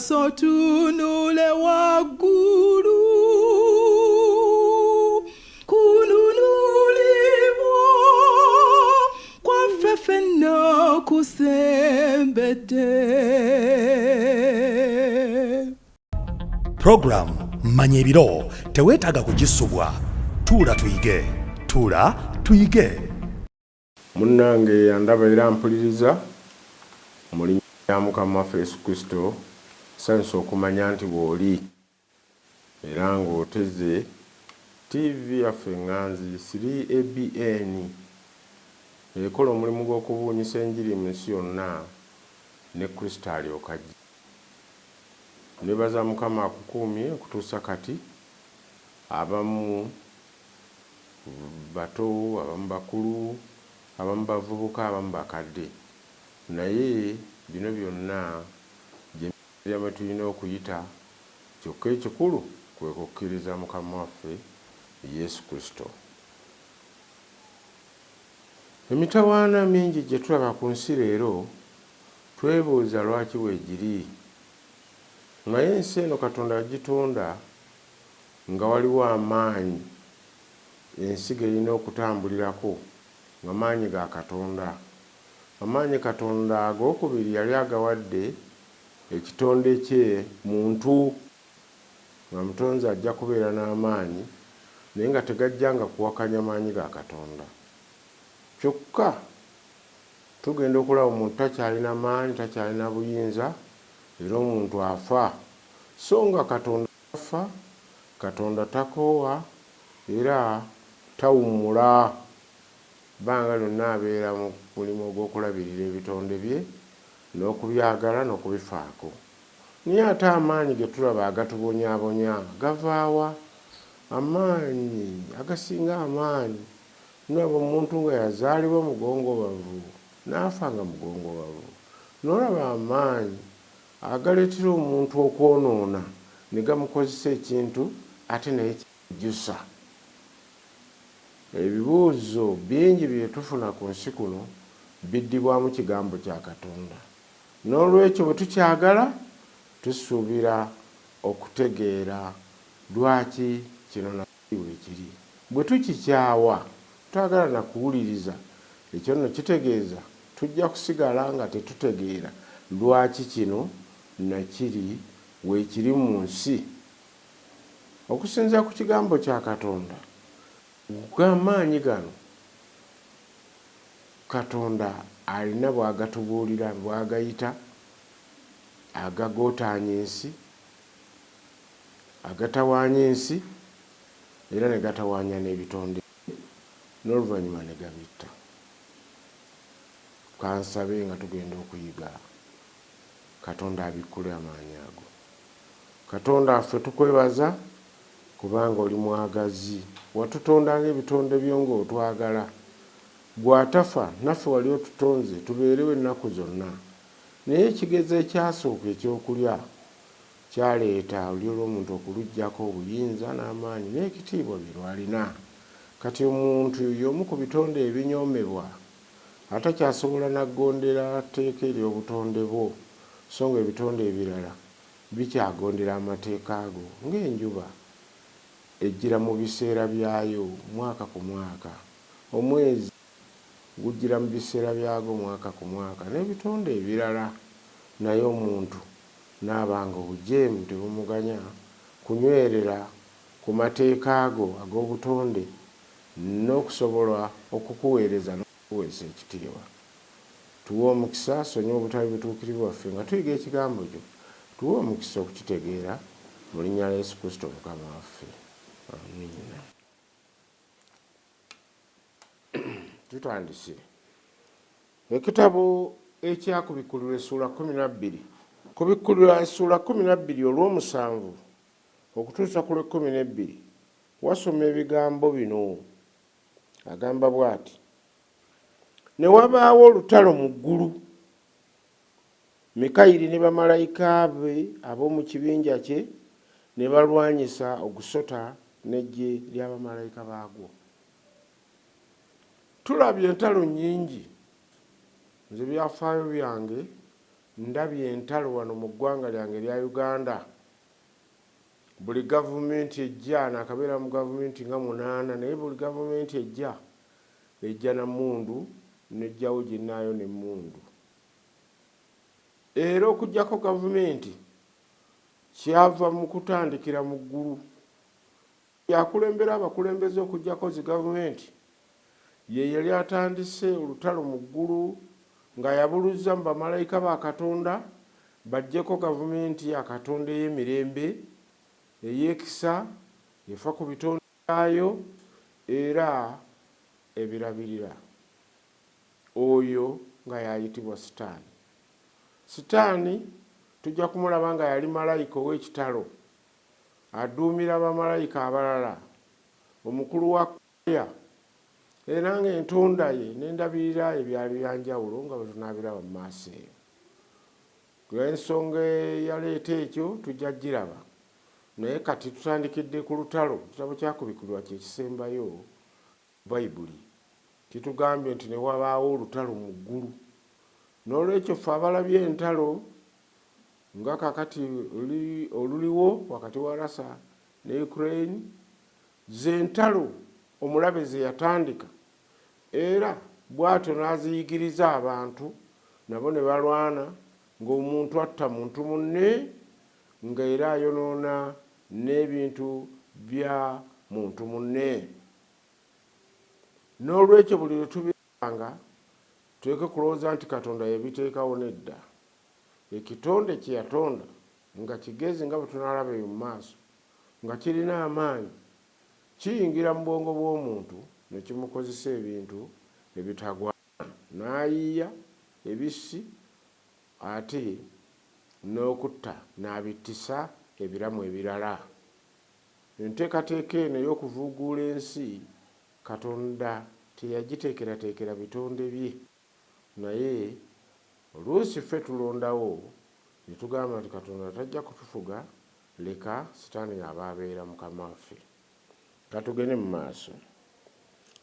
maso tunule waggulu kununulibwa kwaffe ffenna kusembedde. Program Manya Ebiro teweetaaga kugisubwa. Tuula tuyige. Tuula tuyige. Munnange andaba era mpuliriza mu linnya lya Mukama waffe Yesu Kristo, nsanyusa okumanya nti bw'oli era ng'oteze TV yaffe Nganzi 3ABN ekola omulimu gw'okubuunyisa enjiri mu nsi yonna ne Kristo alyoka ajja. Nebaza Mukama akukuumye okutuusa kati, abamu bato, abamu bakulu, abamu bavubuka, abamu bakadde, naye bino byonna gye tulina okuyita, kyokka ekikulu kwe kukkiriza Mukama waffe Yesu Kristo. Emitawaana mingi gye tulaba ku nsi leero twebuuza lwaki weegiri, naye ensi eno Katonda yagitonda nga waliwo amaanyi ensi gerina okutambulirako, nga maanyi ga Katonda. Amaanyi Katonda ag'okubiri yali agawadde ekitonde kye muntu, nga mutonzi ajja kubeera n'amaanyi naye nga tegajjanga kuwakanya maanyi ga Katonda. Kyokka tugenda okulaba omuntu takyalina maanyi, takyalina buyinza, era omuntu afa. So nga Katonda afa, Katonda takoowa era tawummula, bbanga lyonna abeera mu mulimu ogw'okulabirira ebitonde bye n'okubyagala n'okubifaako. Naye ate amaanyi ge tulaba agatubonyaabonya gavaawa? Amaanyi agasinga amaanyi, nolaba omuntu nga yazaalibwa mugongobavu n'afa nga mugongobavu. Nolaba amaanyi agaleetera omuntu okwonoona ne gamukozesa ekintu ate naye kijjusa. Ebibuuzo bingi bye tufuna ku nsi kuno biddibwamu kigambo kya Katonda. N'olwekyo bwe tukyagala tusuubira okutegeera lwaki kino nakyo weekiri. Bwe tukikyawa twagala na kuwuliriza, ekyo nno kitegeeza tujja kusigala nga tetutegeera lwaki kino nakiri weekiri mu nsi. Okusinziira ku kigambo kya Katonda, amaanyi gano Katonda alina bw'agatubuulira, bw'agayita, agagootaanya ensi, agatawaanya ensi, era ne gatawaanya n'ebitonde, n'oluvannyuma ne gabitta. Kansabe nga tugenda okuyiga Katonda abikkule amaanyi ago. Katonda ffe tukwebaza kubanga oli mwagazi, watutonda ng'ebitonde byo ng'otwagala. Bw'atafa naffe wali otutonze tubeerewo ennaku zonna. Naye ekigezo ekyasooka ekyokulya kyaleeta olyo olw'omuntu okuluggyako obuyinza n'amaanyi n'ekitiibwa bye lwalina. Kati omuntu y'omu ku bitonde ebinyoomebwa, atakyasobola naggondera tteeka ery'obutonde bwo, so nga ebitonde ebirala bikyagondera amateeka ago, ng'enjuba ejjira mu biseera byayo mwaka ku mwaka, omwezi gujjira mu biseera byago mwaka ku mwaka, n'ebitonde ebirala. Naye omuntu n'abanga obujeemu tebumuganya kunywerera ku mateeka ago ag'obutonde n'okusobola okukuweereza n'okuweesa ekitiibwa. Tuwe omukisa, sonyiwa obutali butuukirivu waffe nga tuyiga ekigambo kyo. Tuwe omukisa okukitegeera mu linnya lya Yesu Kristo Mukama waffe. Amiina. Tutandise ekitabo ekyakubikkulirwa essuula 12, kubikkulirwa essuula 12 olw'omusanvu okutuusa ku lw'12 wasoma ebigambo bino. Agamba bw'ati: ne wabaawo olutalo mu ggulu, Mikayiri ne bamalayika be ab'omu kibinja kye ne balwanyisa ogusota n'eggye ly'abamalayika baagwo. Tulabye entalo nnyingi. Nze byafaayo byange ndabye entalo wano mu ggwanga lyange lya Uganda. Buli gavumenti ejja nakabeera mu gavumenti nga 8 naye buli gavumenti ejja na mmundu nejjawo ginnaayo n'emmundu. Era okujjako gavumenti kyava mu kutandikira mu ggulu. Yakulembera abakulembeze okujjako zi gavumenti ye yali atandise olutalo mu ggulu nga yabuluza mu bamalayika ba Katonda bajjeko gavumenti ya Katonda ey'emirembe ey'ekisa efa ku bitonde byayo era ebirabirira. Oyo nga yayitibwa Sitaani. Sitaani tujja kumulaba nga yali malayika ow'ekitalo aduumira bamalayika abalala, omukulu wa kwaya, era ng'entonda ye n'endabirira ebyali byanjawulo nga bwe tunaabiraba mu maaso eyo. Ensonga eyaleeta ekyo tujja giraba. Naye kati tutandikidde ku lutalo. Ekitabo kyakubikirwa kye kisembayo Bayibuli kitugambye nti ne wabaawo olutalo mu ggulu. N'olwekyo ffe abalabye entalo nga kakati oluliwo wakati wa Russia ne Ukraine, ze ntalo omulabe ze yatandika era bw'atyo n'aziyigiriza abantu nabo ne balwana ng'omuntu atta muntu munne nga era ayonoona n'ebintu bya muntu munne. N'olwekyo buli lwe tubiranga tuleke kulowooza nti Katonda yabiteekawo nedda. Ekitonde kye yatonda nga kigezi nga bwe tunaalaba eyo mu maaso nga kirina amaanyi kiyingira mu bwongo bw'omuntu ne kimukozesa ebintu ebitagwana, n'ayiya ebisi ate n'okutta n'abittisa ebiramu ebirala. Enteekateeka eno ey'okuvuuguula ensi Katonda teyagiteekerateekera bitonde bye, naye oluusi ffe tulondawo ne tugamba nti Katonda tajja kutufuga, leka Sitaani aba abeera mukama waffe. Katugende mu maaso.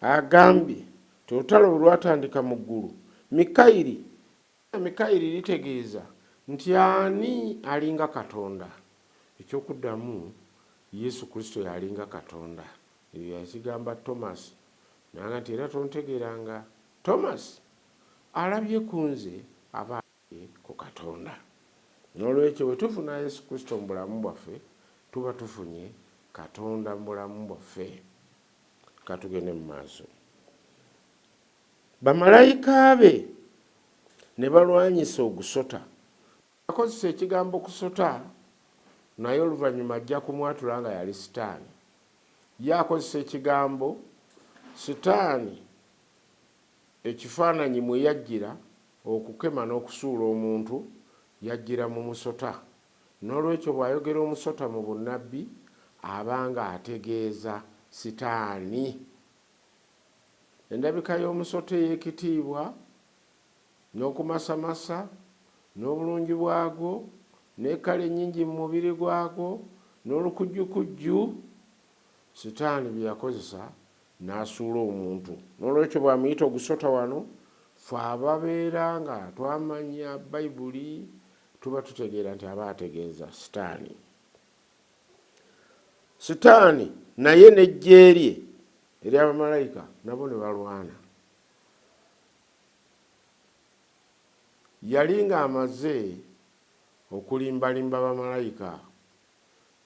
Agambye ti olutalo bwe lwatandika mu ggulu, Mikayiri litegeeza nti ani alinga Katonda. Ekyokuddamu Yesu Kristo yalinga Katonda. Ebyo yakigamba Thomas nanga nti era tontegeeranga. Thomas alabye ku nze aba ku Katonda. N'olwekyo bwe tufuna Yesu Kristo mu bulamu bwaffe tuba tufunye Katonda mu bulamu bwaffe. Katugende mu maaso. Bamalayika be ne balwanyisa ogusota. Akozesa ekigambo kusota naye oluvannyuma ajja kumwatula nga yali Sitaani. Ye akozesa ekigambo Sitaani ekifaananyi mwe yajjira okukema n'okusuula omuntu yajjira mu musota. N'olwekyo bw'ayogera omusota mu bunnabbi abanga ategeeza Sitaani. Endabika y'omusota ey'ekitiibwa n'okumasamasa n'obulungi bwagwo n'ekkala ennyingi mu mubiri gwagwo n'olukujjukujju Sitaani bye yakozesa n'asuula omuntu. N'olwekyo bw'amuyita ogusota wano ffe ababeera nga twamanya Bayibuli tuba tutegeera nti aba ategeeza Sitaani. Sitaani naye n'eggye lye ery'abamalayika nabo ne balwana. Yali ng'amaze okulimbalimba bamalayika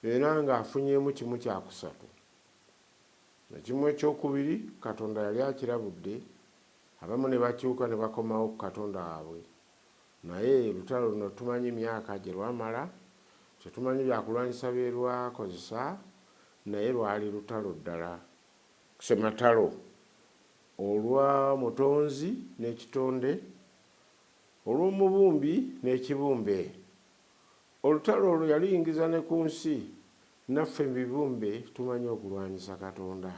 era ng'afunyeemu kimu kyakusatu. Ekimu ekyokubiri Katonda yali akirabudde, abamu ne bakyuka ne bakomawo ku Katonda waabwe. Naye lutalo luno tumanyi emyaka gye lwamala, tetumanyi byakulwanyisa bye lwakozesa, naye lwali lutalo ddala sematalo olwa mutonzi n'ekitonde, olw'omubumbi n'ekibumbe. Olutalo olwo yaluyingiza ne ku nsi, naffe mu bibumbe tumanyi okulwanyisa Katonda.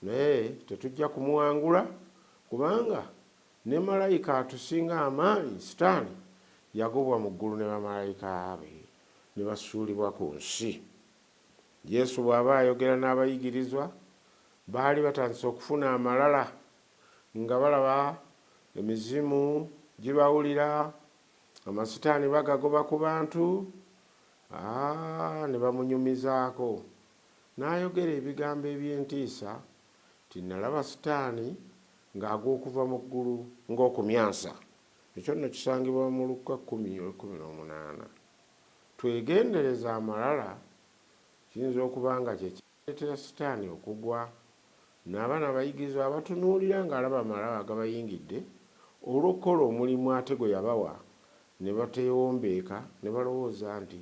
Naye tetujja kumuwangula kubanga ne malayika atusinga amaanyi Sitaani yagobwa mu ggulu ne bamalayika be ne basuulibwa ku nsi. Yesu bw'aba ayogera n'abayigirizwa baali batandise okufuna amalala nga balaba emizimu gibawulira, amasitaani bagagoba ku bantu ne bamunyumizaako n'ayogera ebigambo eby'entiisa ti nalaba sitaani ng'ag'okuva mu ggulu ng'okumyansa. Ekyo nno kisangibwa mu Luka 10:18. Twegendereza amalala kiyinza okuba nga kye kireetera sitaani okugwa. N'abaana abayigirizwa abatunuulira ng'alaba amalala agabayingidde olw'okukola omulimu ate gwe yabawa ne bateewombeeka ne balowooza nti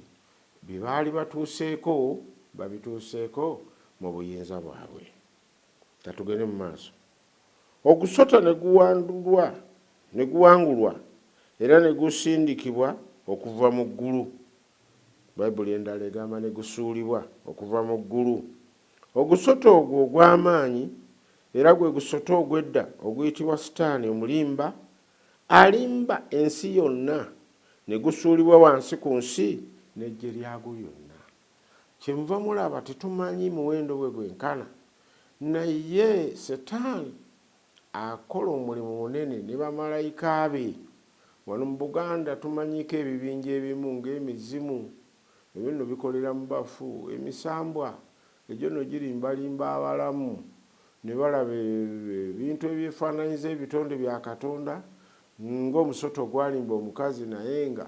bye baali batuuseeko babituuseeko mu buyinza bwabwe. Katugende mu maaso. Ogusota ne guwangulwa era ne gusindikibwa okuva mu ggulu. Bayibuli endala egamba ne gusuulibwa okuva mu ggulu. Ogusota ogwo ogw'amaanyi era gwe gusota ogw'edda oguyitibwa sitaani omulimba, alimba ensi yonna, ne gusuulibwa wansi ku nsi n'eggye lyagwo lyonna. Kyemuva mulaba tetumanyi muwendo gwe gwenkana, naye setaani akola omulimu munene ne bamalayika be. Wano mu Buganda tumanyiko ebibinja ebimu ng'emizimu, ebinno bikolera mu bafu, emisambwa egyo nno girimbalimba abalamu ne balaba ebintu ebyefaananyiza ebitonde bya Katonda ng'omusota ogwalimba omukazi naye nga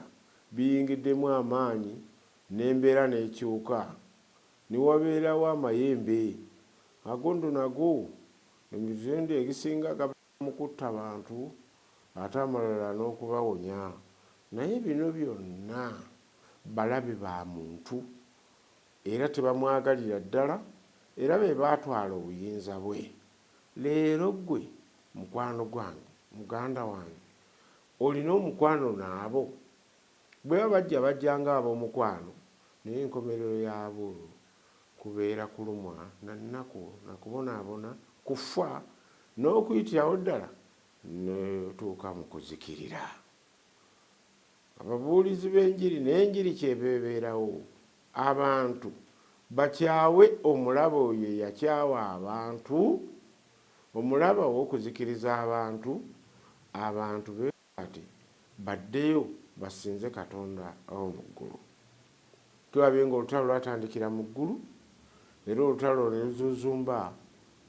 biyingiddemu amaanyi n'embeera n'ekyuka, ne wabeerawo amayembe agondo nago emitende egisinga gaba mu kutta bantu ate amalala n'okubawonya. Naye bino byonna balabe ba muntu era tebamwagalira ddala era be baatwala obuyinza bwe. Leero gwe mukwano gwange, muganda wange, olina omukwano naabo. Bwe bajjanga ab'omukwano naye enkomerero yaabo kubeera kulumwa na nnaku na kubonaabona, kufa n'okuyitirawo ddala netuuka mu kuzikirira. Ababuulizi b'enjiri n'enjiri kyebebeerawo, abantu bakyawe omulaba oyo eyakyawa abantu, omulaba ow'okuzikiriza abantu. Abantu be ati baddeyo basinze Katonda ow'omu ggulu. Tulabye ng'olutalo lwatandikira mu ggulu era olutalo ne luzuzumba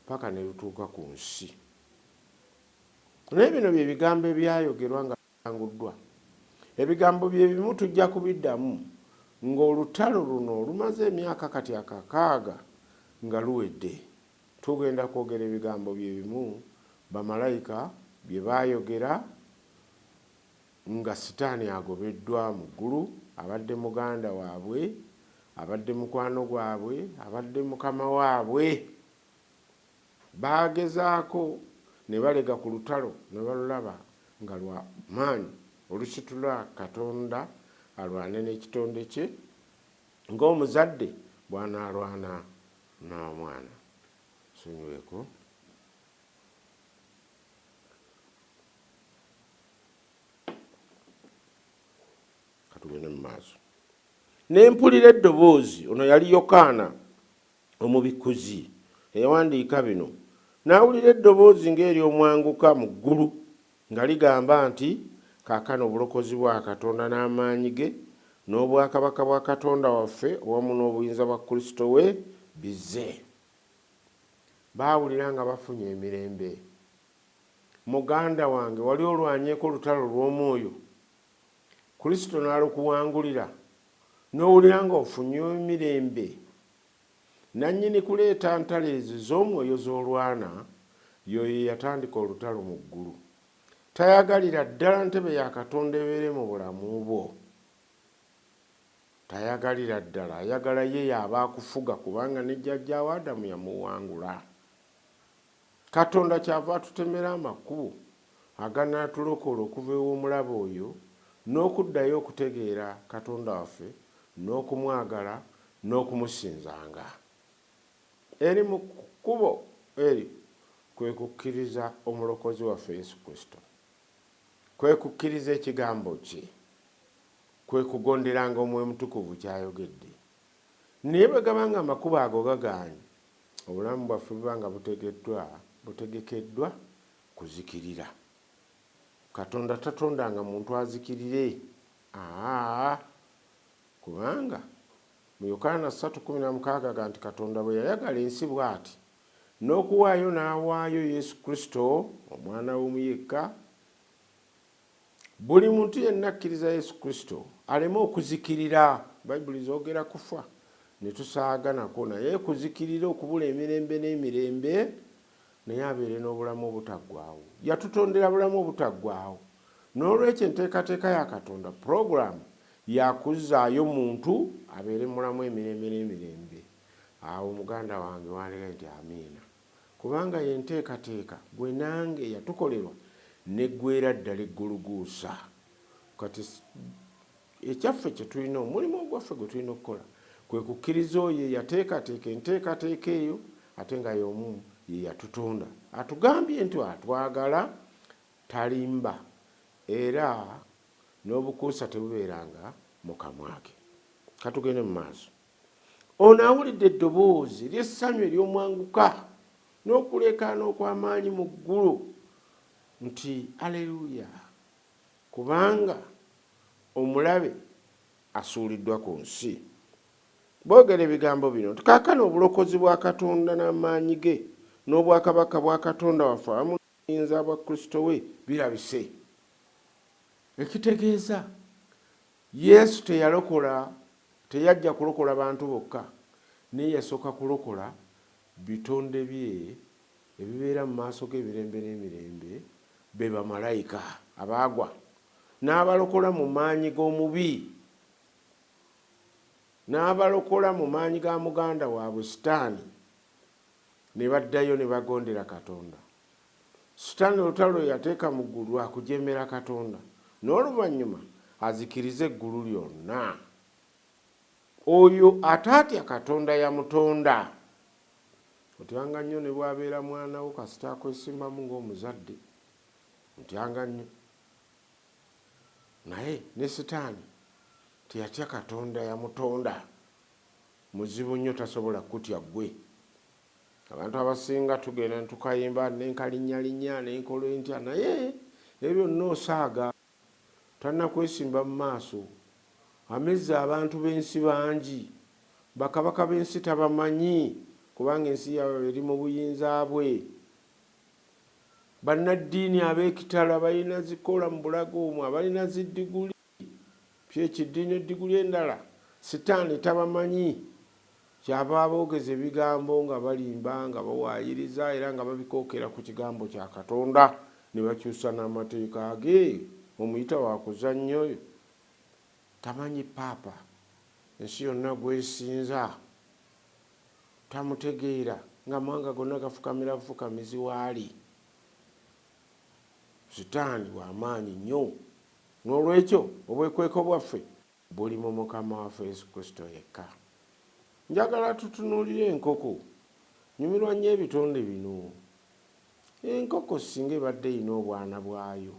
paka ne lutuuka ku nsi. Naye bino bye bigambo ebyayogerwa nga bitanguddwa. Ebigambo bye bimu tujja kubiddamu ng'olutalo luno lumaze emyaka kati 600 nga luwedde. Tugenda kwogera ebigambo bye bimu bamalayika bye baayogera nga sitaani agobeddwa mu ggulu, abadde muganda waabwe, abadde mukwano gwabwe, abadde mukama waabwe. Baagezaako ne balega ku lutalo ne balulaba nga lwa maanyi olusitula Katonda alwane n'ekitonde kye ng'omuzadde bw'anaalwana n'omwana. Sonyiweeko. Katugende mu maaso. Ne mpulira eddoboozi, ono yali Yokaana omubikkuzi eyawandiika bino. N'awulira eddoboozi ng'ery'omwanguka mu ggulu nga ligamba nti, kaakano obulokozi bwa Katonda n'amaanyi ge n'obwakabaka bwa Katonda waffe awamu n'obuyinza bwa Kristo we bizze. Baawulira nga bafunye emirembe. Muganda wange, wali olwanyeeko olutalo lw'omwoyo, Kristo n'alukuwangulira n'owulira nga ofunye emirembe. Nannyini kuleeta ntalo ezo z'omwoyo z'olwana, yoyo yatandika olutalo mu ggulu. Tayagalira ddala ntebe ya Katonda ebeere mu bulamu bwo. Tayagalira ddala, ayagala ye yaba akufuga kubanga ne jjajjaawo Adamu yamuwangula. Katonda kyava atutemera amakubo aganaatulokola okuva ew'omulaba oyo n'okuddayo okutegeera Katonda waffe n'okumwagala n'okumusinzanga. Eri mu kkubo eri kwe kukkiriza omulokozi waffe Yesu Kristo, kwe kukkiriza ekigambo kye, kwe kugonderanga Omwoyo Mutukuvu kyayogedde. Naye bwe gaba nga amakubo ago gagaanye, obulamu bwaffe buba nga butegekeddwa kuzikirira. Katonda tatondanga muntu azikirire, kubanga mu Yokaana 3:16 nti Katonda bwe yayagala ensi bw'ati n'okuwaayo n'awaayo Yesu Kristo omwana w'omu yekka, buli muntu yenna akkiriza Yesu Kristo aleme okuzikirira. Bayibuli zoogera kufa ne tusaaganako, naye kuzikirira okubula emirembe n'emirembe, naye abeere n'obulamu obutaggwaawo. Yatutondera bulamu obutaggwaawo. N'olwekyo enteekateeka ya Katonda puroguramu yakuzzaayo muntu abeere mulamu emirembe n'emirembe. Awo muganda wange wandika nti amiina, kubanga ye nteekateeka gwe nange yatukolerwa neggweera ddala egguluguusa. Kati ekyaffe kye tulina, omulimu ogwaffe gwe tulina okukola kwe kukkiriza oyo yateekateeka enteekateeka eyo, ate nga y'omu ye yatutonda. Atugambye nti atwagala, talimba, era n'obukuusa tebubeeranga mu kamwa ke. Katugende mu maaso. Ono awulidde eddoboozi ly'essanyu ery'omwanguka n'okuleekaana okw'amaanyi mu ggulu nti aleluya, kubanga omulabe asuuliddwa ku nsi. Boogera ebigambo bino nti kaakano obulokozi bwa Katonda n'amaanyi ge n'obwakabaka bwa Katonda waffe awamu n'obuyinza bwa Kristo we birabise. Ekitegeeza Yesu teyajja kulokola bantu bokka, naye yasooka kulokola bitonde bye ebibeera mu maaso g'emirembe n'emirembe, be bamalayika abaagwa, n'abalokola mu maanyi g'omubi, n'abalokola mu maanyi ga muganda waabwe Sitaani, ne baddayo ne bagondera Katonda. Sitaani olutalo yateeka mu ggulu akujemera Katonda, n'oluvannyuma azikirize eggulu lyonna. Oyo ataatya Katonda yamutonda. Otyanga nnyo ne bwabeera mwana wo kasita akwesimbamu ng'omuzadde, otyanga nnyo. Naye ne Sitaani teyatya Katonda yamutonda. Muzibu nnyo, tasobola kutya ggwe. Abantu abasinga tugenda ne tukayimba n'enkalinnyalinnya n'enkola entya, naye ebyo byonna osaaga, tannakwesimba mu maaso. Amezza abantu b'ensi bangi, bakabaka b'ensi tabamanyi, kubanga ensi yaabwe eri mu buyinza bwe. Bannaddiini ab'ekitala balina zikola mu bulago omwo, abalina ziddiguli, pyekiddiini eddiguli endala, Sitaani tabamanyi. Kyava aboogeza ebigambo nga balimba, nga bawaayiriza, era nga babikookera ku kigambo kya Katonda, ne bakyusa n'amateeka ge. Omuyita wa kuzannya oyo tamanyi paapa, ensi yonna gwesinza tamutegeera, nga amawanga gonna gafukamira bufukamizi waali. Sitaani w'amaanyi nnyo. N'olwekyo obwekweko bwaffe buli mu Mukama waffe Yesu Kristo yekka. Njagala tutunuulire enkoko. Nyumirwa nnyo ebitonde bino. Enkoko singa ebadde erina obwana bwayo,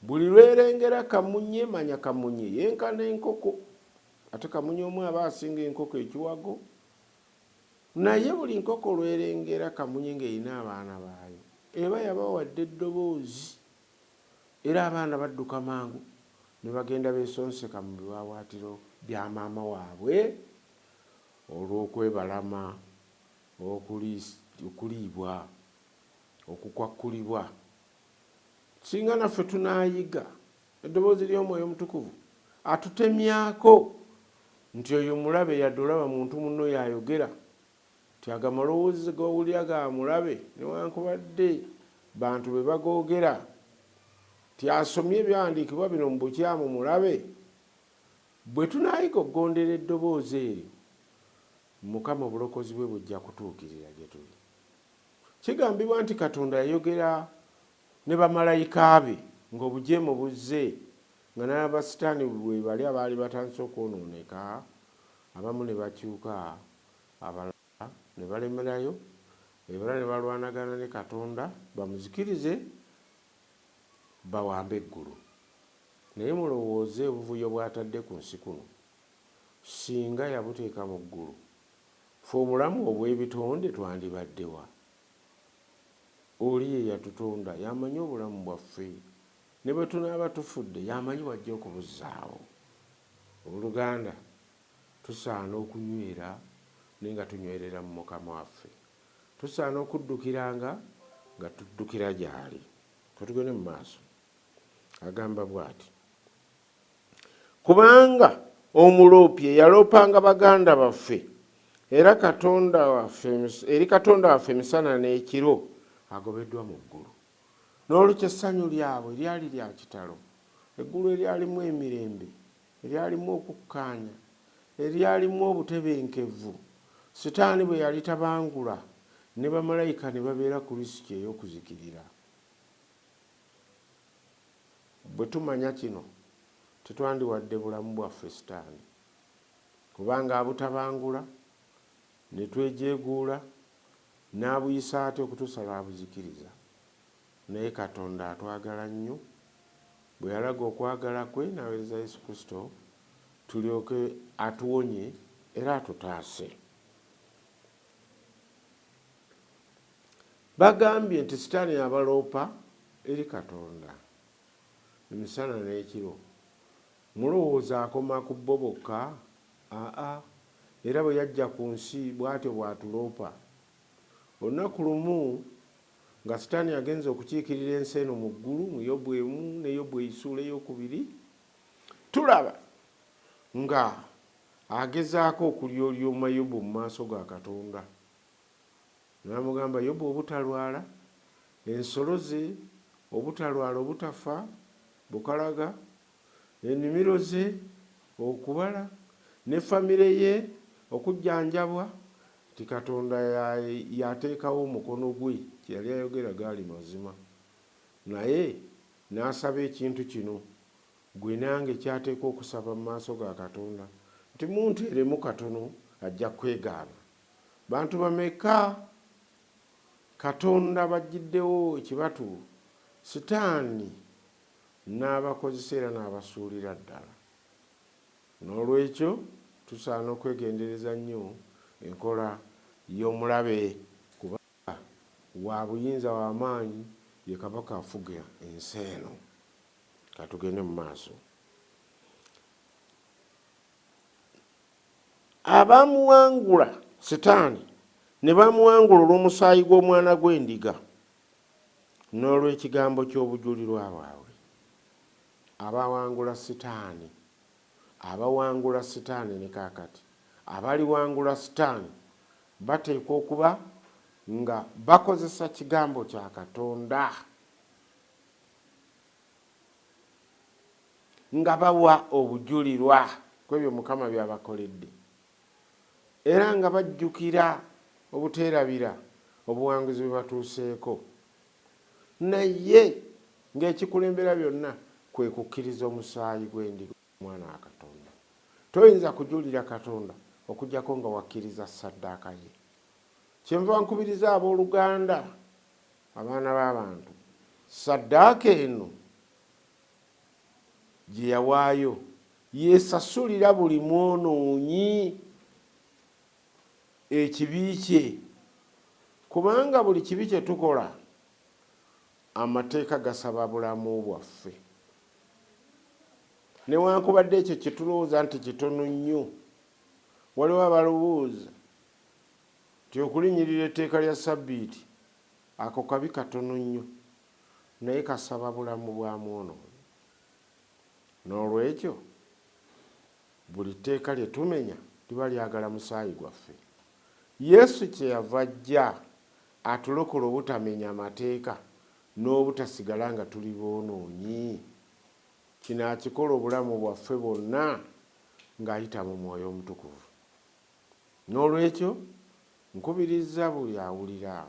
buli lwerengera kamunye manya kamunye yenkana enkoko. Ate kamunye omwe aba asinga enkoko ekiwago, naye buli nkoko lwerengera kamunye ng'erina abaana baayo eba yabawadde eddoboozi, era abaana badduka mangu ne bagenda beesonseka mu biwaawaatiro bya maama waabwe olw'okwebalama, okuliibwa, okukwakkulibwa. Singa naffe tunaayiga eddoboozi ly'Omwoyo Omutukuvu atutemyako nti oyo mulabe yadde olaba muntu munno yayogera, ti aga malowoozi g'owulira ga mulabe newankubadde bantu be bagoogera, ti asomye ebyawandiikibwa bino mu bukyamu mulabe. Bwe tunaayiga okugondera eddoboozi eryo, Mukama obulokozi bwe bujja kutuukirira gye tuli. Kigambibwa nti Katonda yayogera ne bamalayika be ng'obujeemu buzze, nga n'Abasitaani bwe bali abaali batandise okwonooneka, abamu ne bakyuka, abalala ne balemerayo, ebala ne balwanagana ne Katonda bamuzikirize bawambe eggulu. Naye mulowooze obuvuyo bw'atadde ku nsi kuno, singa yabuteeka mu ggulu, ffe obulamu obw'ebitonde twandibaddewa. Oli ye yatutonda, yamanyi obulamu bwaffe, ne bwe tunaaba tufudde yamanyi wajja okubuzaawo. Oluganda tusaana okunywera naye nga tunywerera mu Mukama waffe. Tusaana okuddukiranga nga tuddukira gy'ali. Tugende mu maaso. Agamba bw'ati, kubanga omuloopye yaloopanga baganda baffe era Katonda waffe emisana n'ekiro agobeddwa mu ggulu. N'olwekyo essanyu lyabwe lyali lya kitalo. Eggulu eryalimu emirembe, eryalimu okukkaanya, eryalimu obutebenkevu. Sitaani bwe yali tabangula ne bamalayika ne babeera ku lisiti ey'okuzikirira. Bwe tumanya kino tetwandiwadde bulamu bwaffe Sitaani, kubanga abutabangula ne twejeeguula n'abuyisa ate okutusala abuzikiriza. Naye Katonda atwagala nnyo, bwe yalaga okwagala kwe n'aweereza Yesu Kristo tulyoke atuwonye era atutaase. Bagambye nti Sitaani abaloopa eri Katonda emisana n'ekiro. Mulowooza akoma ku bo bokka? Era bwe yajja ku nsi bw'atyo bw'atuloopa. Olunaku lumu nga Sitaani agenze okukiikirira ensi eno mu ggulu mu Yobu 1 ne Yobu Essuula ey'okubiri, tulaba nga agezaako okulyolyoma Yobu mu maaso ga Katonda. N'amugamba, Yobu obutalwala, ensolo ze obutalwala obutafa, bukalaga, ennimiro ze okubala, ne famire ye okujjanjabwa, ti Katonda yateekawo omukono gwe kye yali ayogera gaali mazima. Naye n'asaba ekintu kino, gwe nange kyateeka okusaba mu maaso ga Katonda, nti munteeremu katono ajja kwegaana. Bantu bameka Katonda bajjiddewo ekibatu, Sitaani n'abakozesa era n'abasuulira ddala. N'olwekyo tusaana okwegendereza nnyo enkola y'omulabe, kuba wa buyinza w'amaanyi, ye kabaka afuga ensi eno. Katugende mu maaso. Abamuwangula Sitaani ne bamuwangula olw'omusaayi gw'omwana gw'endiga n'olw'ekigambo ky'obujulirwa bwabwe. Abawangula Sitaani ne kaakati abaliwangula Sitaani bateekwa okuba nga bakozesa kigambo kya Katonda, nga bawa obujulirwa kwebyo Mukama byabakoledde, era nga bajjukira obuteerabira obuwanguzi bwe batuuseeko. Naye ng'ekikulembera byonna kwe kukkiriza omusaayi gw'endiga omwana wa Katonda. Toyinza kujulira Katonda okujjako nga wakkiriza ssaddaaka ye. Kyenva nkubiriza abooluganda, abaana b'abantu, ssaddaaka eno gye yawaayo yeesasulira buli mwonoonyi ekibi kye, kubanga buli kibi kye tukola amateeka gasaba bulamu bwaffe. Newankubadde ekyo kye tulowooza nti kitono nnyo, waliwo abalowooza nti okulinnyirira etteeka lya Ssabbiiti ako kabi katono nnyo, naye kasaba bulamu bwa mwonoonyi. N'olwekyo buli tteeka lye tumenya liba lyagala musaayi gwaffe. Yesu kyeyava ajja atulokola obutamenya amateeka n'obutasigala nga tuli boonoonyi. Kino akikola obulamu bwaffe bwonna ng'ayita mu Mwoyo Omutukuvu. N'olwekyo nkubiriza buli awulira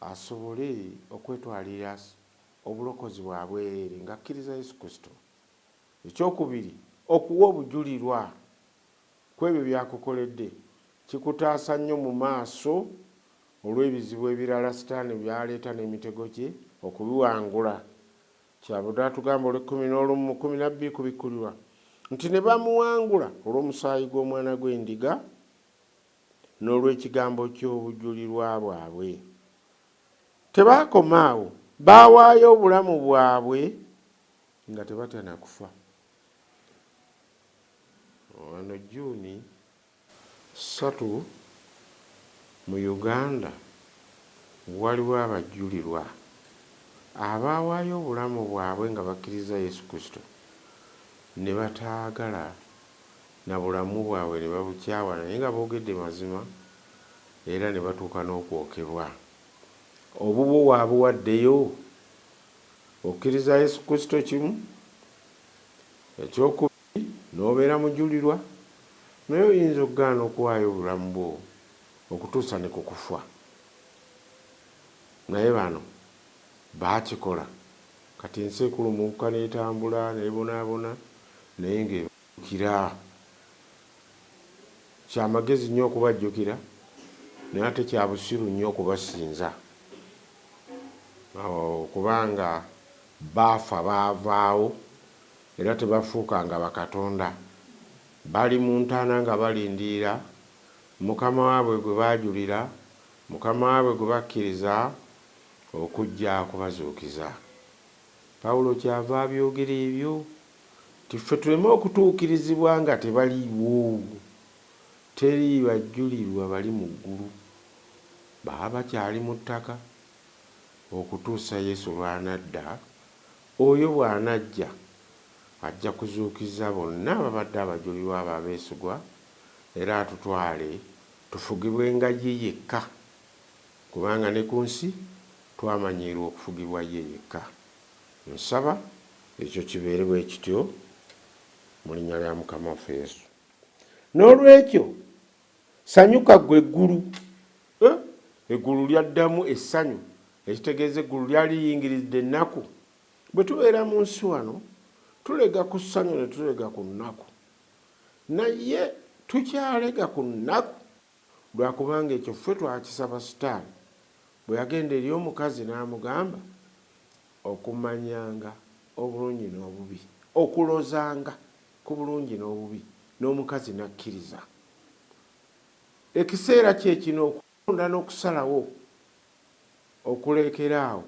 asobole okwetwalira obulokozi bwa bwereere ng'akkiriza Yesu Kristo. Ekyokubiri, okuwa obujulirwa kw'ebyo byakukoledde kikutaasa nnyo mu maaso olw'ebizibu ebirala Sitaani byaleeta n'emitego gye okubiwangula. Kyabudde atugamba Olw'ekkumi 12 kubikkulirwa nti ne bamuwangula olw'omusaayi gw'omwana gw'endiga n'olw'ekigambo ky'obujulirwa bwabwe. Tebaakoma awo, baawaayo obulamu bwabwe nga tebatana kufa. Wano Juni 3 mu Uganda waliwo abajulirwa abaawaayo obulamu bwabwe nga bakkiriza Yesu Kristo ne bataagala na bulamu bwabwe ne babukyawa naye nga boogedde mazima era ne batuuka n'okwokebwa. Obubwo waabuwaddeyo okkiriza Yesu Kristo kimu, ekyokubiri n'obeera mujulirwa, naye oyinza okugaana okuwaayo obulamu bwo okutuusa ne ku kufa. Naye bano baakikola, kati ensi ekulumuuka n'etambula n'ebonaabona naye ng'ebukira. Kyamagezi nnyo okubajjukira naye ate kya busiru nnyo okubasinza, kubanga baafa baavaawo era tebafuuka nga bakatonda. Bali mu ntaana nga balindirira Mukama waabwe gwe baajulira, Mukama waabwe gwe bakkiriza okujja kubazuukiza. Pawulo kyava abyogera ebyo tiffe tuleme okutuukirizibwa nga tebaliiwo. Teri bajulirwa bali mu ggulu, baba bakyali mu ttaka okutuusa Yesu lw'anadda. Oyo bw'anajja ajja kuzuukiza bonna ababadde abajulirwa abo abeesigwa era atutwale tufugibwe nga ye yekka, kubanga ne ku nsi twamanyiirwa okufugibwa ye yekka. Nsaba ekyo kibeere bwe kityo mu linnya lya Mukama waffe Yesu. N'olwekyo sanyuka ggwe eggulu. Eggulu lyaddamu essanyu, ekitegeeza eggulu lyali liyingiridde ennaku. Bwe tubeera mu nsi wano tulega ku ssanyu ne tulega ku nnaku, naye tukyalega ku nnaku lwakubanga ekyo ffe twakisaba Sitaani bwe yagenda eri omukazi n'amugamba okumanyanga obulungi n'obubi, okulozanga ku bulungi n'obubi, n'omukazi n'akkiriza. Ekiseera kye kino okulonda n'okusalawo okulekeraawo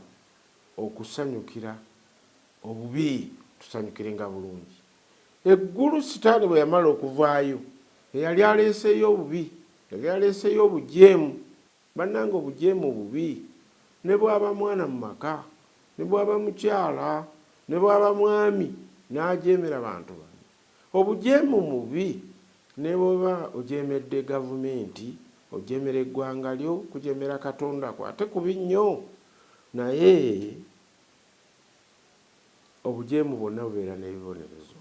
okusanyukira obubi, tusanyukire nga bulungi. Eggulu Sitaani bwe yamala okuvaayo eyali aleeseeyo obubi, yali aleeseeyo obujeemu. Bannanga obujeemu bubi, ne bw'aba mwana mu maka, ne bw'aba mukyala, ne bw'aba mwami n'ajeemera bantu bano. Obujeemu mubi ne bw'oba ojeemedde gavumenti, ojeemera eggwanga lyo, kujeemera Katonda kwo ate kubi nnyo. Naye obujeemu bwonna bubeera n'ebibonerezo.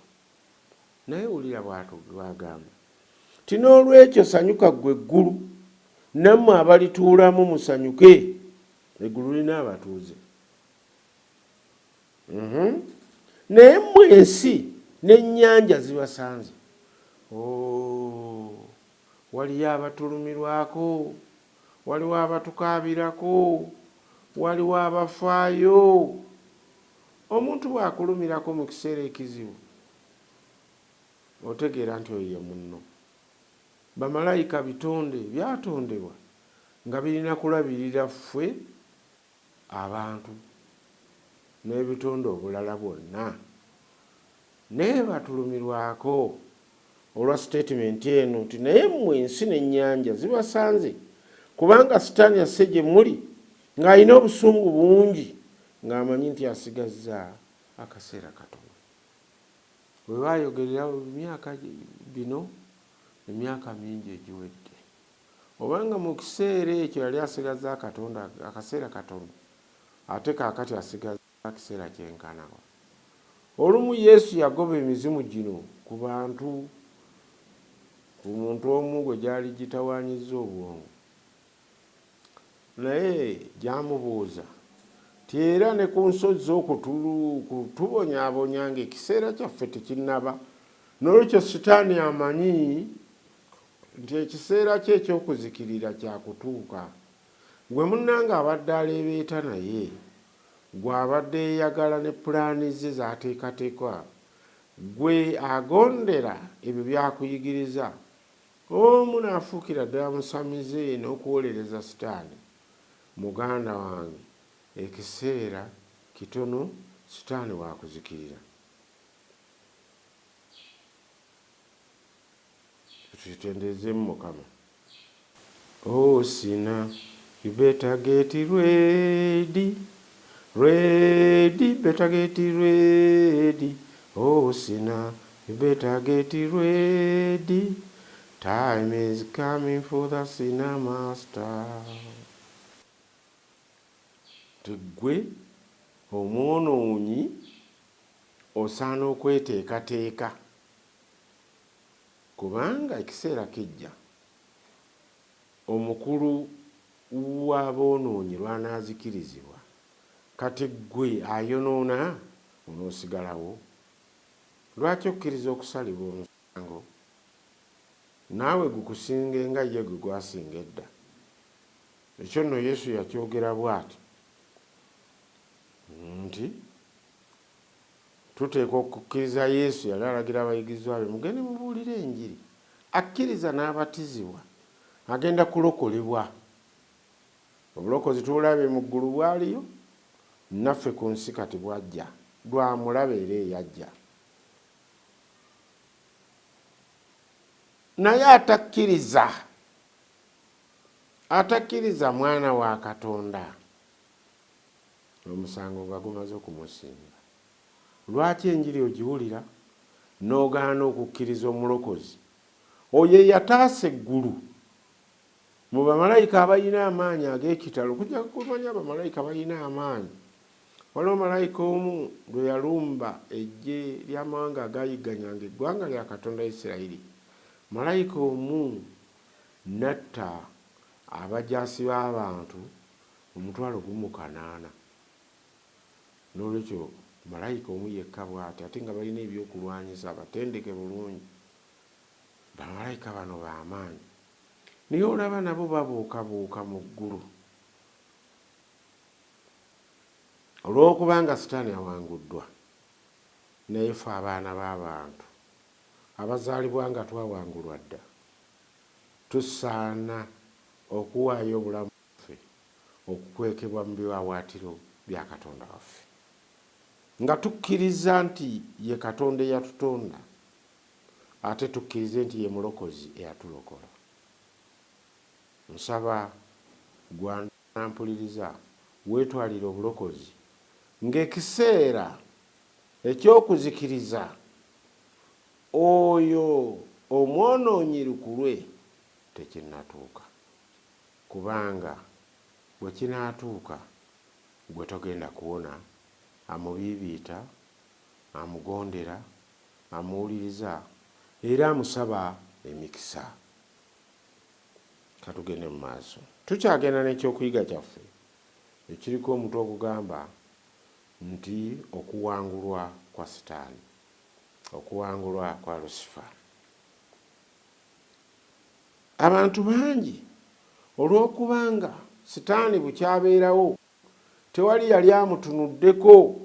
Naye wulira bw'agamba ti n'olwekyo sanyuka ggwe eggulu, nammwe abalituulamu musanyuke. Eggulu lina abatuuze. Naye mmwe ensi n'ennyanja zibasanze. Waliyo abatulumirwako, waliwo abatukaabirako, waliwo abafaayo. Omuntu bw'akulumirako mu kiseera ekizibu otegeera nti oyo ye munno. Bamalayika bitonde byatondebwa nga birina kulabirira ffe abantu n'ebitonde obulala bwonna, naye batulumirwako olwa statement eno nti naye mmwe ensi n'ennyanja zibasanze, kubanga Sitaani asse gye muli ng'alina obusungu bungi, ng'amanyi nti asigazza akaseera katono. Bwe baayogerera emyaka bino emyaka mingi egiwedde, obanga mu kiseera ekyo yali asigazza akaseera katono, ate kaakati asigazza akiseera kyenkanawa. Olumu Yesu yagoba emizimu gino ku bantu, ku muntu omu gwe gyali gitawaanyizza obwongo, naye gyamubuuza ti era ne ku nsozi okutubonyaabonya ng'ekiseera kyaffe tekinnaba. N'olwekyo Sitaani amanyi nti ekiseera kye eky'okuzikirira kyakutuuka. Gwe munnange abadde aleebeeta naye, gwe abadde yeeyagala ne pulaani ze z'ateekateeka, gwe agondera ebyo byakuyigiriza, omu n'afuukira ddala musamize n'okuwolereza Sitaani. Muganda wange, ekiseera kitono sitaani wakuzikirira. Tutendezemu Mukama. Oh sinner, you better get ready, ready, better get ready. Oh sinner, you better get ready. Time is coming for the sinner master. Tegwe omwonoonyi osaana okweteekateeka, kubanga ekiseera kijja omukulu w'aboonoonyi lwanaazikirizibwa. Kati ggwe ayonoona onoosigalawo. Lwaki okkiriza okusalibwa omusango? Naawe gukusinge nga ye gwe gwasinga edda. Ekyo nno Yesu yakyogera bw'ati nti tuteekwa okukkiriza Yesu. Yali alagira abayigirizwa be mugende mubuulire enjiri. Akkiriza n'abatizibwa agenda kulokolebwa. Obulokozi tuulabe mu ggulu bwaliyo, naffe ku nsi kati bwajja, lwamulabe era eyajja. Naye atakkiriza mwana wa Katonda, omusango nga gumaze okumusinga. Lwaki enjiri ogiwulira n'ogaana okukkiriza omulokozi? Oyo yataasa eggulu mu bamalayika abalina amaanyi ag'ekitalo. Kujja kumanya abamalayika balina amaanyi. Waliwo malayika omu lwe yalumba eggye ly'amawanga agayigganyanga eggwanga lya Katonda Isirayiri. Malayika omu natta abajaasi b'abantu 1,800. N'olwekyo malayika omu yekka bw'ati, ate nga balina ebyokulwanyisa batendeke bulungi. Bamalayika bano b'amaanyi. Naye olaba nabo babuukabuuka mu ggulu. Olw'okubanga Sitaani awanguddwa, naye ffe abaana b'abantu abazaalibwa nga twawangulwa dda, tusaana okuwaayo obulamu bwaffe okukwekebwa mu biwawaatiro bya Katonda waffe, nga tukkiriza nti ye Katonda eyatutonda, ate tukkirize nti ye mulokozi eyatulokola. Nsaba gwanampuliriza weetwalire obulokozi ng'ekiseera eky'okuzikiriza oyo omwonoonyi lwe tekinnatuuka. Kubanga bwe kinaatuuka gwe togenda kuwona, amubiibiita, amugondera, amuwuliriza era amusaba emikisa. Katugende mu maaso. Tukyagenda n'ekyokuyiga kyaffe ekiriko omutwe ogugamba nti okuwangulwa kwa Sitaani, okuwangulwa kwa Lusifa. Abantu bangi olw'okubanga Sitaani bukyabeerawo tewali yali amutunuddeko.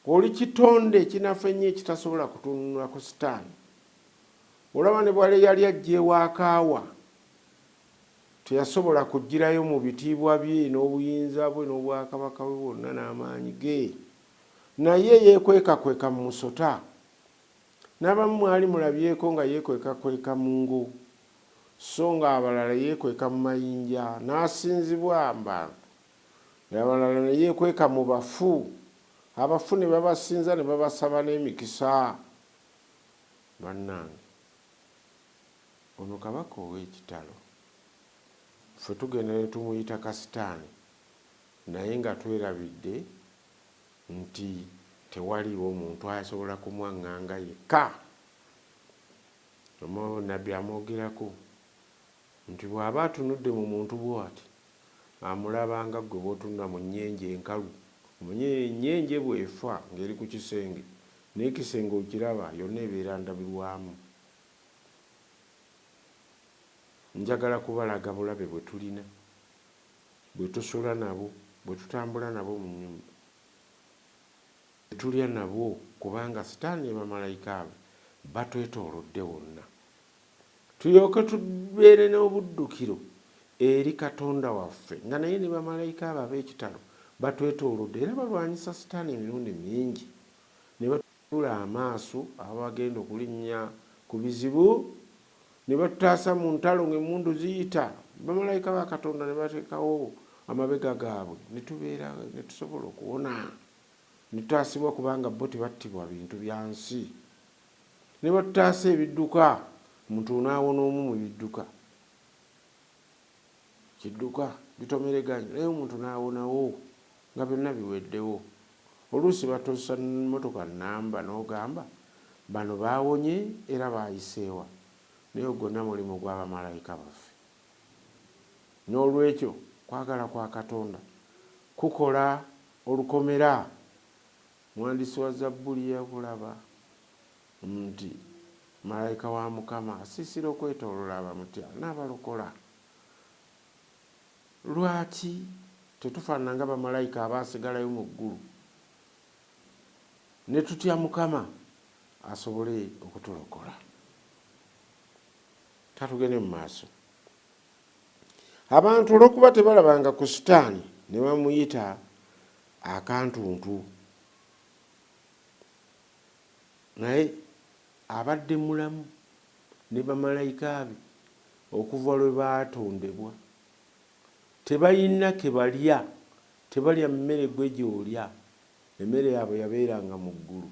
Oli kitonde ekinaffe ennyo ekitasobola kutunula ku Sitaani. Olaba ne bwali yali ajja ewakaawa teyasobola kugirayo mu bitiibwa bye n'obuyinza bwe n'obwakabaka bwe bwonna n'amaanyi ge, naye yeekwekakweka mu musota. N'abamu mwali mulabyeko nga yeekwekakweka mu ngo, so nga abalala yeekweka mu mayinja n'asinzibwa mbantu, abalala ne yeekweka mu bafu. Abafu ne babasinza ne babasaba n'emikisa. Bannange, ono kabaka ow'ekitalo, ffe tugenda ne tumuyita Kasitaani, naye nga twerabidde nti tewaliwo muntu asobola kumwaŋŋanga yekka. Nabbi amwogerako nti bw'aba atunudde mu muntu bw'ati amulabanga ggwe bw'otunula mu nnyenje enkalu. Omunye ennyenje bw'efa ng'eri ku kisenge, naye ekisenge okiraba yonna ebeera ndabirwamu. Njagala kubalaga bulabe bwe tulina, bwe tusula nabo, bwe tutambula nabo mu nnyumba, bwe tulya nabo, kubanga Sitaani ne bamalayika be batwetoolodde wonna. Tulyoke tubeere n'obuddukiro eri Katonda waffe nga naye ne bamalayika abo ab'ekitalo batwetoolodde era balwanyisa Sitaani emirundi mingi ne batula amaaso abo bagenda okulinnya ku bizibu ne batutaasa mu ntalo ng'emmundu ziyita bamalayika ba Katonda ne bateekawo amabega gaabwe ne tubeera ne tusobola okuwona ne tutaasibwa kubanga bo tebattibwa bintu bya nsi ne batutaasa ebidduka omuntu n'awona omu mu bidduka kidduka bitomereganye naye omuntu n'awonawo nga byonna biweddewo oluusi batosa mmotoka nnamba n'ogamba bano baawonye era baayiseewa naye gwonna mulimu gw'abamalayika baffe n'olwekyo kwagala kwa Katonda kukola olukomera muwandiisi wa Zabbuli yakulaba nti malayika wa Mukama asiisira okwetooloola abamutya n'abalokola. Lwaki tetufaanana nga bamalayika abaasigalayo mu ggulu ne tutya Mukama asobole okutulokola? Katugende mu maaso. Abantu olw'okuba tebalabanga ku Sitaani ne bamuyita akantuntu, naye abadde mulamu ne bamalayika be okuva lwe baatondebwa. Tebalina ke balya, tebalya mmere gwe gy'olya, emmere yaabwe yabeeranga mu ggulu.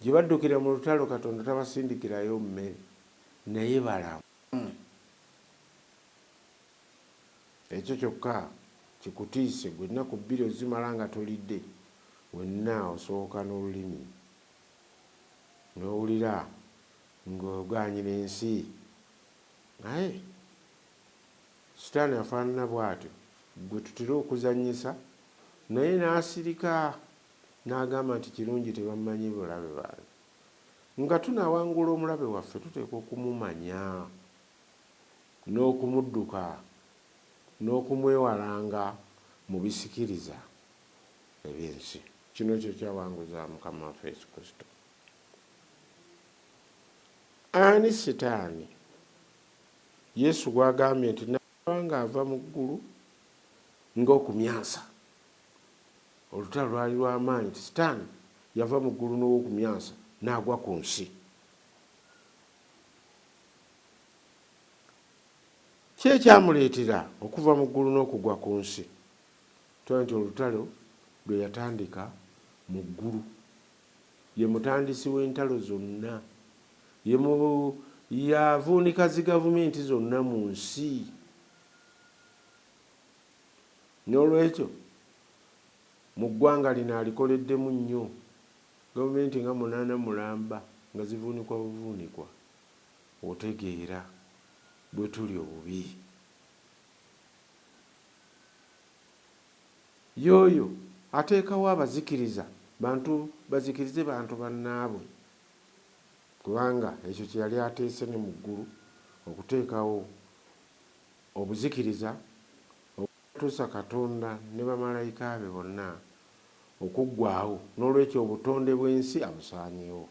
Gye baddukira mu lutalo Katonda tabasindikirayo mmere, naye balamu. Ekyo kyokka kikutiise gwe ennaku bbiri ozimala nga tolidde, wenna osooka n'olulimi n'owulira ng'ogaanyira ensi. Naye Sitaani afaanana bw'atyo, gwe tutera okuzannyisa naye n'asirika n'agamba nti kirungi tebamanyi bulabe bwange. Nga tunaawangula omulabe waffe tuteekwa okumumanya n'okumudduka n'okumwewalanga mu bisikiriza eby'ensi. Kino kyo kyawanguza Mukama waffe Yesu Kristo. Ani Sitaani? Yesu gwagambye nti nga ava mu ggulu ng'okumyansa. Olutalo lwali lw'amaanyi nti Sitaani yava mu ggulu n'okumyansa n'agwa ku nsi. Ki ekyamuleetera okuva mu ggulu n'okugwa ku nsi? Tulaba nti olutalo lwe yatandika mu ggulu, ye mutandisi w'entalo zonna, yavuunika zi gavumenti zonna mu nsi. N'olwekyo mu ggwanga lino alikoleddemu nnyo. Gavumenti nga 8 mulamba nga zivuunikwa buvuunikwa. Otegeera bwe tuli obubi. Y'oyo ateekawo abazikiriza, bantu bazikirize bantu bannaabwe, kubanga ekyo kye yali ateese ne mu ggulu, okuteekawo obuzikiriza okutuusa Katonda ne bamalayika be bonna okuggwaawo. N'olwekyo obutonde bw'ensi abusaanyeewo.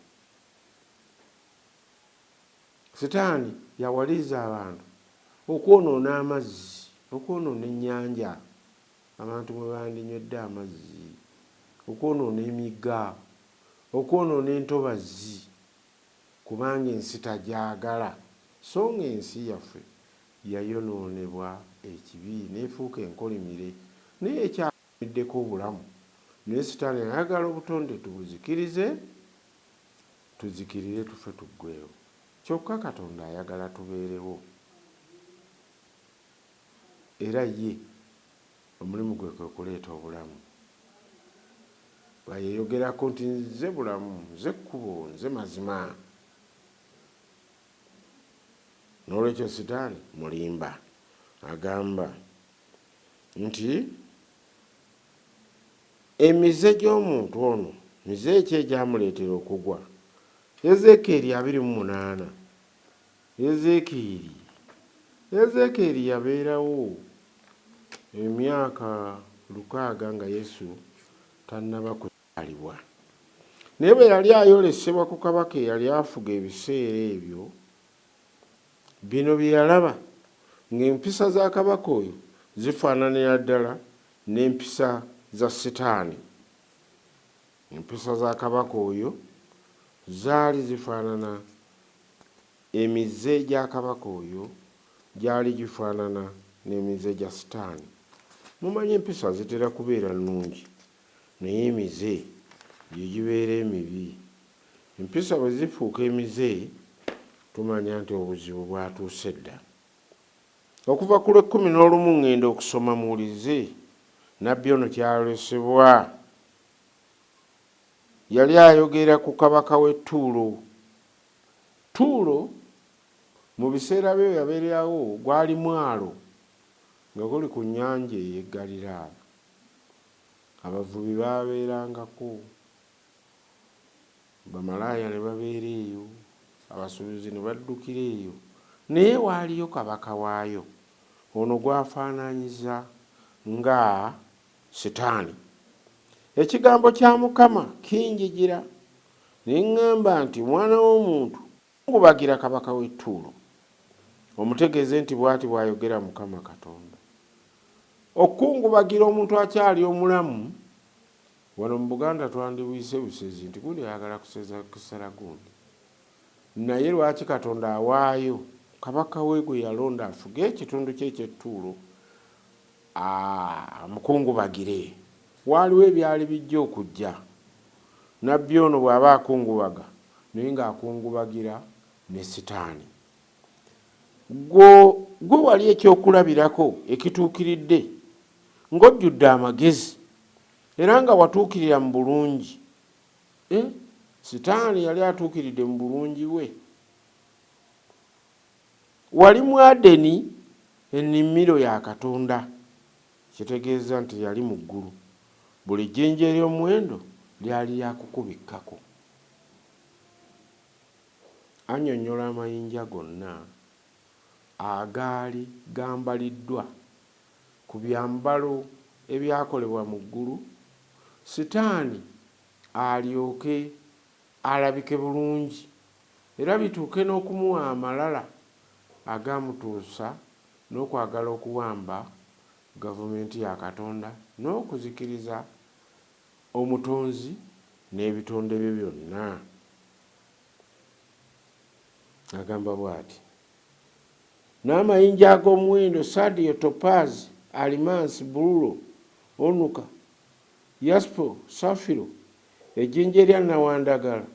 Sitaani yawaliza abantu okwonoona amazzi, okwonoona ennyanja, abantu mwe bandinywedde amazzi, okwonoona emigga, okwonoona entobazi, kubanga ensi tagyagala. So ng'ensi yaffe yayonoonebwa ekibi n'efuuka enkolimire, naye ekyamiddeko obulamu. Naye Sitaani ayagala obutonde tubuzikirize, tuzikirire tufe tuggweewo. Kyokka Katonda ayagala tubeerewo. Era ye omulimu gwe kwe kuleeta obulamu. Bayeyogerako nti nze bulamu, nze kkubo, nze mazima. N'olwekyo Sitaani mulimba. Agamba nti emize gy'omuntu ono, mize ki egyamuleetera okugwa? Ezeekeri 28. Ezeekeri yabeerawo emyaka 600 nga Yesu tannaba kuzaalibwa. Naye bwe yali ayolesebwa ku kabaka eyali afuga ebiseera ebyo, bino bye yalaba. ng'empisa za kabaka oyo zifaananira ddala n'empisa za Setaani. Empisa za kabaka oyo zaali zifaanana, emize gya kabaka oyo gyali gifaanana n'emize gya Setaani. Mumanyi empisa zitera kubeera nnungi naye emize gye gibeera emibi. Empisa bwe zifuuka emize tumanya nti obuzibu bwatuuse dda. Okuva ku Lw'ekumi ngenda okusoma muwulize nabbi ono kyalesebwa. Yali ayogera ku kabaka w'e Ttuulo. Ttuulo mu biseera bye yabeerawo gwali mwalo nga guli ku nnyanja ey'e Ggaliraaya. Abavubi baabeerangako, bamalaaya ne babeera eyo, abasuubuzi ne baddukira eyo. Naye waaliyo kabaka waayo, ono gwafaananyiza nga Setaani. Ekigambo kya Mukama kinjijira ne ŋŋamba nti, mwana w'omuntu, ngubagira kabaka w'e Ttuulo omutegeeze nti bw'ati bw'ayogera Mukama Katonda. Okungubagira omuntu akyali omulamu, wano mu Buganda twandibuyise busezi nti gundi ayagala kusera gundi. Naye lwaki Katonda awaayo kabaka we gwe yalonda afuge ekitundu kye eky'Ettuulo amukungubagire? Waaliwo ebyali bijja okujja. Nabbi ono bw'aba akungubaga naye ng'akungubagira ne Setaani. Gwe wali ekyokulabirako ekituukiridde ng'ojjudde amagezi era nga watuukirira mu bulungi. Setaani yali atuukiridde mu bulungi we. Wali mu Adeni, ennimiro ya Katonda, kitegeeza nti yali mu ggulu. Buli jjenje ery'omuwendo lyali lyakukubikkako. Annyonnyola amayinja gonna agaali gambaliddwa ku byambalo ebyakolebwa mu ggulu, Setaani alyoke alabike bulungi era bituuke n'okumuwa amalala agamutuusa n'okwagala okuwamba gavumenti ya Katonda n'okuzikiriza omutonzi n'ebitonde bye byonna. Agamba bw'ati, n'amayinja ag'omuwendo sadiyo, topaazi, alimansi, bululo, onuka, yaspo, safiro, ejjinja erya nnawandagala,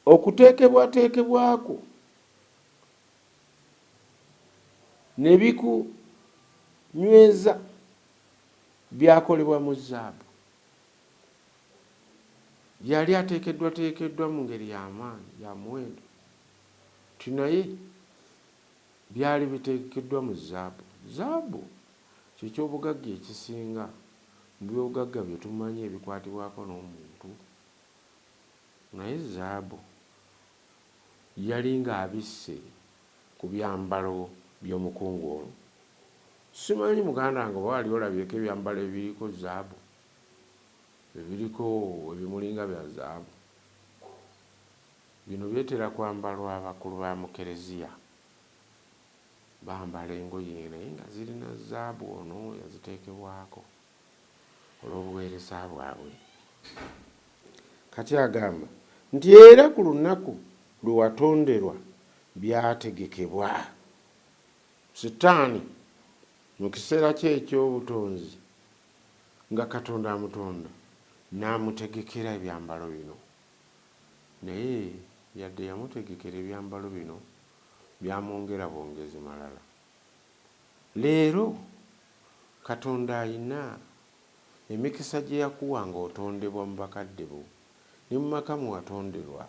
okuteekebwateekebwako ne bikunyweza byakolebwa mu zaabu. Yali ateekeddwateekeddwa mu ngeri y'amaanyi ya muwendo, naye byali biteekeddwa mu zaabu. Zaabu kyekyobugagga ekisinga mu byobugagga bye tumanyi ebikwatibwako n'omuntu. Naye zaabu yali ng'abisse ku byambalo by'omukungu ono. Simanyi muganda wange oba wali olabyeko ebyambalo ebiriko zaabu, ebiriko ebimulinga bya zaabu. Bino byetera kwambalwa abakulu ba mu Kereziya, bambala engoye naye nga zirina zaabu ono yaziteekebwako olw'obuweereza bwabwe. Kati agamba nti era ku lunaku lwe watonderwa byategekebwa. Setaani mu kiseera kye eky'obutonzi nga Katonda amutonda n'amutegekera ebyambalo bino. Naye yadde yamutegekera ebyambalo bino byamwongera bwongezi malala. Leero Katonda ayina emikisa gye yakuwa ng'otondebwa mu bakadde bo ne mu maka mwe watonderwa.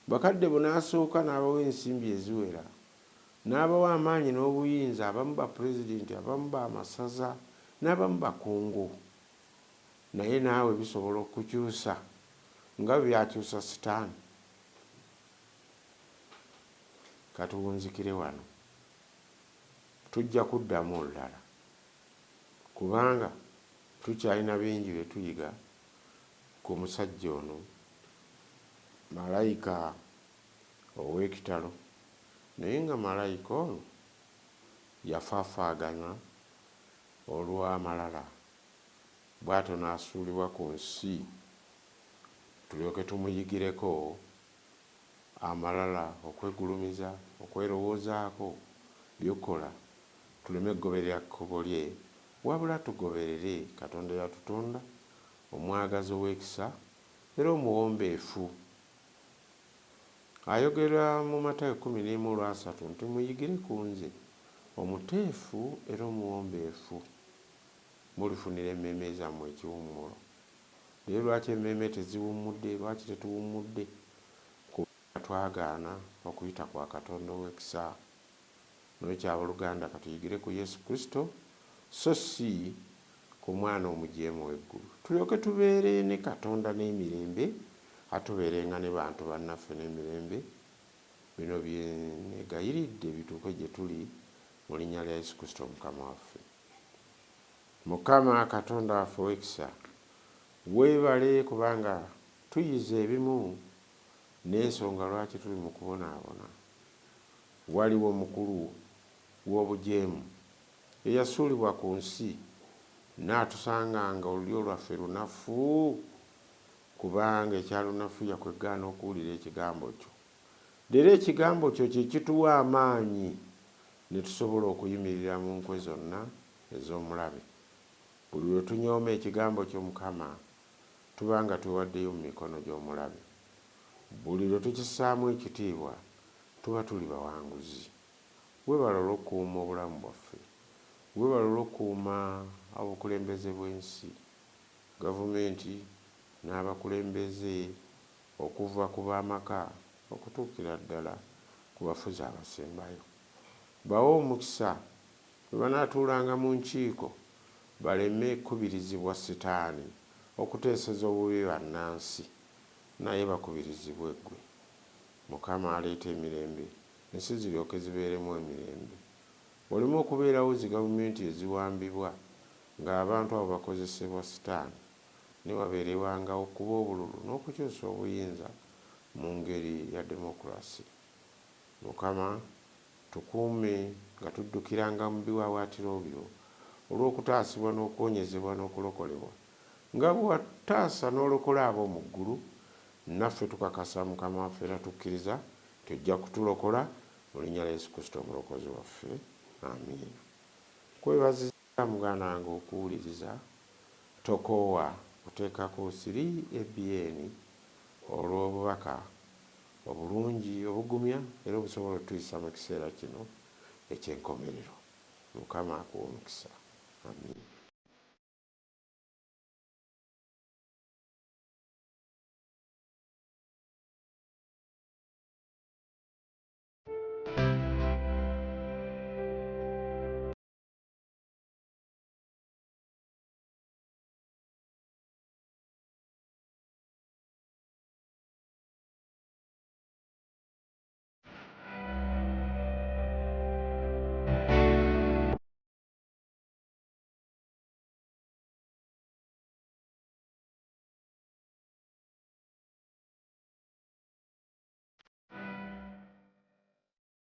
Bakadde bo n'asooka n'abawa ensimbi eziwera, n'abawa amaanyi n'obuyinza, abamu ba pulezidenti, abamu ba masaza, n'abamu bakungu. Naye naawe bisobola okukyusa nga byakyusa Setaani. Katuwunzikire wano, tujja kuddamu olulala kubanga tukyalina bingi bye tuyiga ku musajja ono, malayika ow'ekitalo. Naye nga malayika ono yafaafaaganywa olw'amalala bw'atyo n'asuulibwa ku nsi tulyoke tumuyigireko amalala okwegulumiza okwerowoozaako by'okola tuleme kugoberera kkubo lye wabula tugoberere Katonda yatutonda omwagazi ow'ekisa era omuwombeefu. Ayogera mu Matayo 11:3 nti muyigire ku nze omuteefu era omuwombeefu mulifunira emmeeme zammwe ekiwummulo. Naye lwaki emmeeme teziwummudde? Lwaki tetuwummudde? Kuba twagaana okuyita kwa Katonda ow'ekisa. N'ekyabooluganda katuyigire ku Yesu Kristo so si ku mwana omujeemu w'eggulu, tulyoke tubeere ne Katonda n'emirembe, atubeerenga ne bantu bannaffe n'emirembe. Bino byeneegayiridde bituuke gye tuli mu linnya lya Yesu Kristo Mukama waffe. Mukama Katonda waffe ow'ekisa, weebale kubanga tuyize ebimu n'ensonga lwaki tuli mu kubonaabona. Waliwo omukulu w'obujeemu eyasuulibwa ku nsi n'atusanganga olulyo lwaffe lunafu, kubanga ekyalunafuya kwegaana okuwulira ekigambo kyo. Leero ekigambo kyo kye kituwa amaanyi ne tusobola okuyimirira mu nkwe zonna ez'omulabe. Buli lwe tunyooma ekigambo kyo Mukama tubanga tuwaddeyo mu mikono gy'omulabe. Buli lwe tukissaamu ekitiibwa tuba tuli bawanguzi. Weebala olw'okukuuma obulamu bwaffe, weebala olw'okukuuma obukulembeze bw'ensi, gavumenti n'abakulembeze okuva ku b'amaka okutuukira ddala ku bafuzi abasembayo. Bawe omukisa bwe banaatuulanga mu nkiiko baleme kubirizibwa Setaani okuteeseza obubi bannansi, naye bakubirizibwe ggwe. Mukama aleeta emirembe, ensi ziryoke zibeeremu emirembe. Oleme okubeerawo zi gavumenti eziwambibwa ng'abantu abo bakozesebwa Setaani, ne wabeerewanga okuba obululu n'okukyusa obuyinza mu ngeri ya demokulasi. Mukama tukuume nga tuddukiranga mu biwawaatiro byo olw'okutaasibwa n'okuwonyezebwa n'okulokolebwa nga bwe wataasa n'olokola ab'omu ggulu. Naffe tukakasa Mukama waffe era tukkiriza tujja kutulokola mu linnya lya Yesu Kristo omulokozi waffe. Amiina. Kwebaziza muganda wange okuwuliriza. Tokoowa oteekako 3ABN olw'obubaka obulungi obugumya era obusobola otuyisa mu kiseera kino eky'enkomerero. Mukama akuwa omukisa. Amiina.